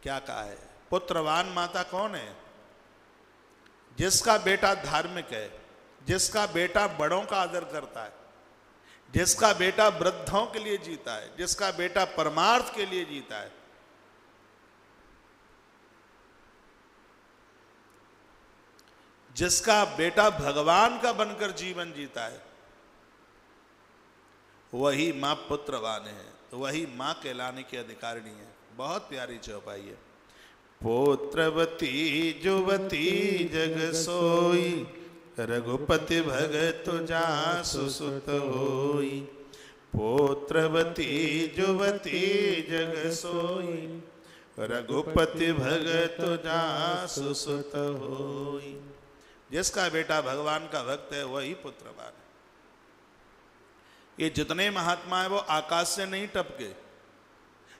क्या कहा है? पुत्रवान माता कौन है? जिसका बेटा धार्मिक है, जिसका बेटा बड़ों का आदर करता है, जिसका बेटा वृद्धों के लिए जीता है, जिसका बेटा परमार्थ के लिए जीता है। जिसका बेटा भगवान का बनकर जीवन जीता है, वही मां पुत्रवान है, वही मां कहलाने की अधिकारिणी है। बहुत प्यारी चौपाई है। पुत्रवती जुवती जग सोई, रघुपति भगत जासु सुत होई। पुत्रवती जुवती जग सोई, रघुपति भगत जासु सुत होई। जिसका बेटा भगवान का भक्त है वही पुत्रवान है। ये जितने महात्मा है वो आकाश से नहीं टपके,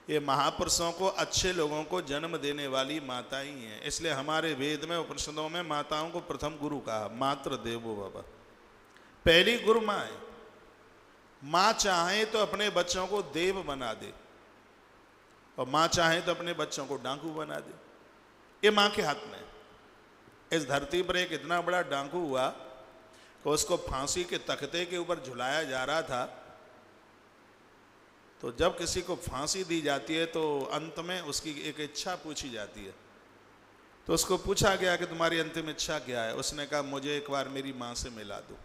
ये महापुरुषों को, अच्छे लोगों को जन्म देने वाली माता ही हैं। इसलिए हमारे वेद में, उपनिषदों में माताओं को प्रथम गुरु कहा, मातृ देवो भव। पहली गुरु माँ है। माँ चाहे तो अपने बच्चों को देव बना दे, और माँ चाहे तो अपने बच्चों को डाकू बना दे। ये माँ के हाथ में है। इस धरती पर एक इतना बड़ा डाकू हुआ कि उसको फांसी के तख्ते के ऊपर झुलाया जा रहा था। तो जब किसी को फांसी दी जाती है तो अंत में उसकी एक इच्छा पूछी जाती है। तो उसको पूछा गया कि तुम्हारी अंतिम इच्छा क्या है? उसने कहा, मुझे एक बार मेरी मां से मिला दो।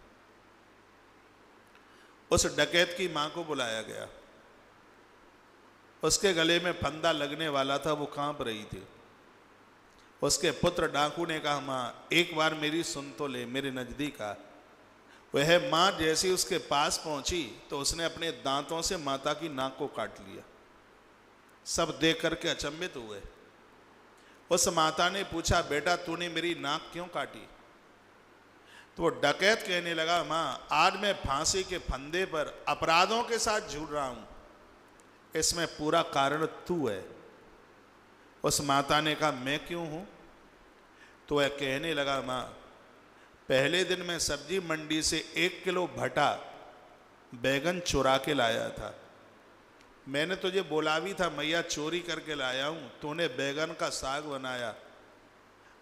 उस डकैत की मां को बुलाया गया। उसके गले में फंदा लगने वाला था, वो कांप रही थी। उसके पुत्र डाकू ने कहा, मां एक बार मेरी सुन तो ले, मेरे नजदीक आ। वह मां जैसी उसके पास पहुंची तो उसने अपने दांतों से माता की नाक को काट लिया। सब देख करके अचंभित हुए। उस माता ने पूछा, बेटा तूने मेरी नाक क्यों काटी? तो वो डकैत कहने लगा, मां आज मैं फांसी के फंदे पर अपराधों के साथ झूल रहा हूं, इसमें पूरा कारण तू है। उस माता ने कहा, मैं क्यों हूं? तो वह कहने लगा, मां पहले दिन मैं सब्जी मंडी से 1 किलो भटा बैगन चुरा के लाया था। मैंने तुझे बोला भी था, मैया चोरी करके लाया हूं, तूने बैगन का साग बनाया,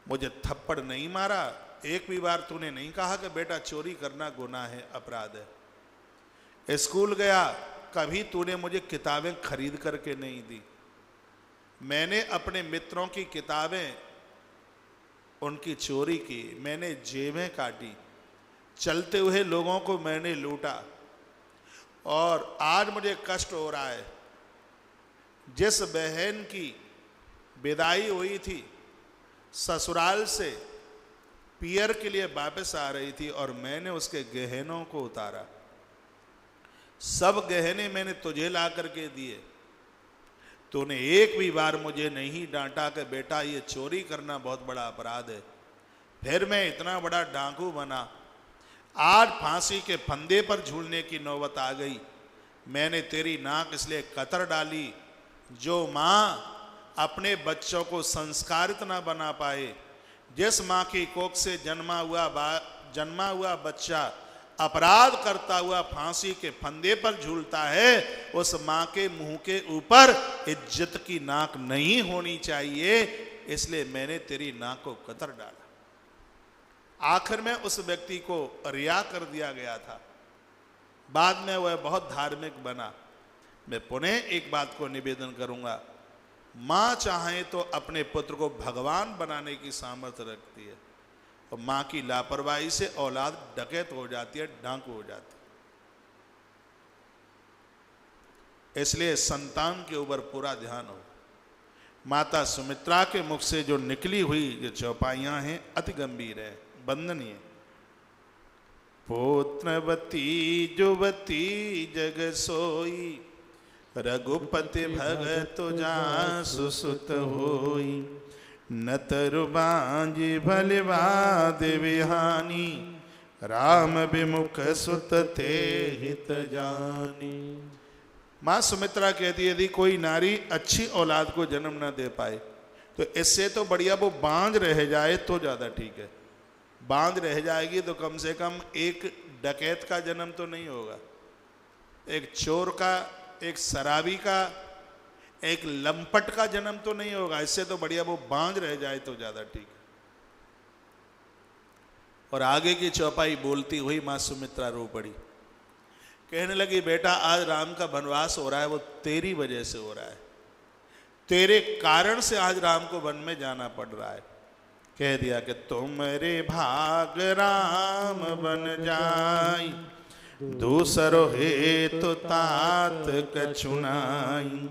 मुझे थप्पड़ नहीं मारा, एक भी बार तूने नहीं कहा कि बेटा चोरी करना गुनाह है, अपराध है। स्कूल गया, कभी तूने मुझे किताबें खरीद करके नहीं दी। मैंने अपने मित्रों की किताबें उनकी चोरी की, मैंने जेबें काटी, चलते हुए लोगों को मैंने लूटा, और आज मुझे कष्ट हो रहा है। जिस बहन की विदाई हुई थी, ससुराल से पियर के लिए वापस आ रही थी, और मैंने उसके गहनों को उतारा। सब गहने मैंने तुझे ला करके दिए, तूने एक भी बार मुझे नहीं डांटा कि बेटा ये चोरी करना बहुत बड़ा अपराध है। फिर मैं इतना बड़ा डाकू बना, आज फांसी के फंदे पर झूलने की नौबत आ गई। मैंने तेरी नाक इसलिए कतर डाली, जो माँ अपने बच्चों को संस्कारित ना बना पाए, जिस माँ की कोख से जन्मा हुआ बच्चा अपराध करता हुआ फांसी के फंदे पर झूलता है, उस मां के मुंह के ऊपर इज्जत की नाक नहीं होनी चाहिए। इसलिए मैंने तेरी नाक को कतर डाला। आखिर में उस व्यक्ति को रिहा कर दिया गया था। बाद में वह बहुत धार्मिक बना। मैं पुनः एक बात को निवेदन करूंगा, मां चाहे तो अपने पुत्र को भगवान बनाने की सामर्थ्य रखती है, और मां की लापरवाही से औलाद डकैत हो जाती है, डाकू हो जाती है। इसलिए संतान के ऊपर पूरा ध्यान हो। माता सुमित्रा के मुख से जो निकली हुई जो चौपाइयां हैं अति गंभीर है, वंदनीय। पुत्रवती जुवती जग सोई, रघुपति भगत जासु सुत होई। न तरु बांझि भलिवाद विहानी, राम विमुख सुत ते हित जानी। मां सुमित्रा कहती है, यदि कोई नारी अच्छी औलाद को जन्म न दे पाए तो इससे तो बढ़िया वो बांझ रह जाए तो ज्यादा ठीक है। बांझ रह जाएगी तो कम से कम एक डकैत का जन्म तो नहीं होगा, एक चोर का, एक शराबी का, एक लंपट का जन्म तो नहीं होगा, इससे तो बढ़िया वो बांझ रह जाए तो ज्यादा ठीक है। और आगे की चौपाई बोलती हुई मां सुमित्रा रो पड़ी, कहने लगी बेटा आज राम का वनवास हो रहा है वो तेरी वजह से हो रहा है, तेरे कारण से आज राम को वन में जाना पड़ रहा है। कह दिया कि तुम्हारे भाग राम बन जाई, दूसरो हेतु तात कछुनाई,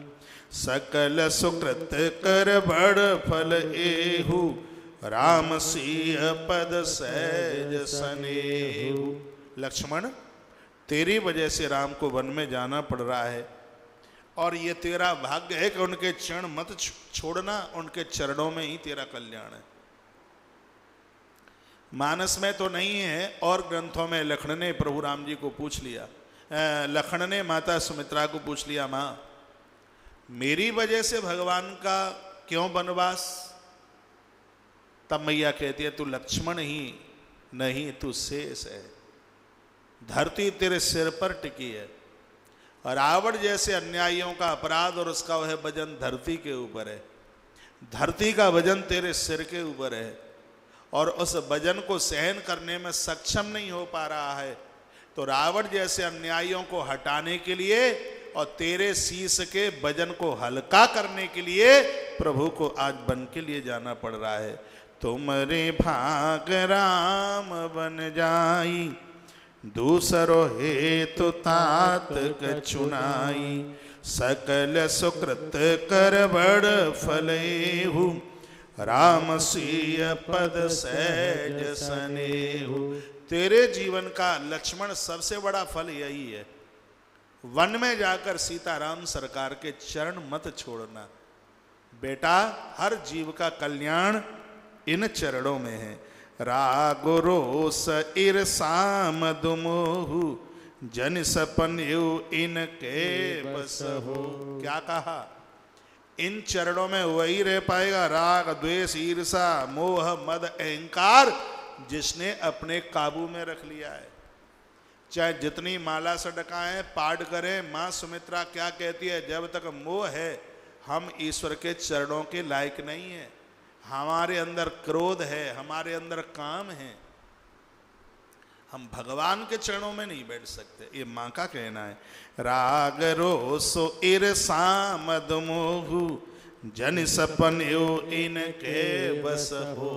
सकल सुकृत कर बड़ फल एहु, राम सिंह पद सहज सनेहु। लक्ष्मण तेरी वजह से राम को वन में जाना पड़ रहा है और ये तेरा भाग्य है कि उनके चरण मत छोड़ना, उनके चरणों में ही तेरा कल्याण है। मानस में तो नहीं है और ग्रंथों में लखन ने प्रभु राम जी को पूछ लिया, लखन ने माता सुमित्रा को पूछ लिया, माँ मेरी वजह से भगवान का क्यों वनवास? तब मैया कहती है तू लक्ष्मण ही नहीं तू शेष है, धरती तेरे सिर पर टिकी है और रावण जैसे अन्यायियों का अपराध और उसका वह वजन धरती के ऊपर है, धरती का वजन तेरे सिर के ऊपर है और उस वजन को सहन करने में सक्षम नहीं हो पा रहा है। तो रावण जैसे अन्यायियों को हटाने के लिए और तेरे शीश के वजन को हल्का करने के लिए प्रभु को आज वन के लिए जाना पड़ रहा है। तुम्हारे भाग राम बन जाई, दूसरो हेतु तात कछुनाई, सकल सुकृत कर बड़ फलेहु, राम सिंह पद सहज सनेहु। तेरे जीवन का लक्ष्मण सबसे बड़ा फल यही है, वन में जाकर सीताराम सरकार के चरण मत छोड़ना। बेटा हर जीव का कल्याण इन चरणों में है। राग रोस ईर्षा मद मोहु, जन सपन यु इनके बस हो। क्या कहा? इन चरणों में वही रह पाएगा राग द्वेष ईर्षा मोह मद अहंकार जिसने अपने काबू में रख लिया है। चाहे जितनी माला सटकाएं पाठ करें, मां सुमित्रा क्या कहती है, जब तक मोह है हम ईश्वर के चरणों के लायक नहीं है। हमारे अंदर क्रोध है, हमारे अंदर काम है, हम भगवान के चरणों में नहीं बैठ सकते। ये मां का कहना है। राग रोसो ईर्षा मद मोहु, जन सपन यो इनके बस हो।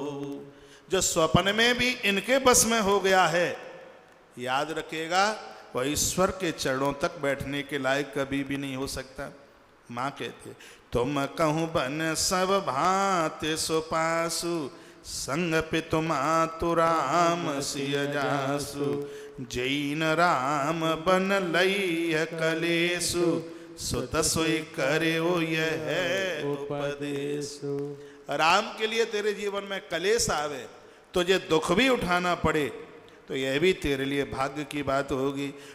जो स्वप्न में भी इनके बस में हो गया है, याद रखिएगा वह ईश्वर के चरणों तक बैठने के लायक कभी भी नहीं हो सकता। माँ कहते तुम कहूँ बन सब भांति सुपासु, संग पितु मातु राम सिय जासु, जैन राम बन लई कलेसु, सुत सोई करे ओ यह उपदेशु। राम के लिए तेरे जीवन में कलेश आवे, तुझे दुख भी उठाना पड़े, तो यह भी तेरे लिए भाग्य की बात होगी।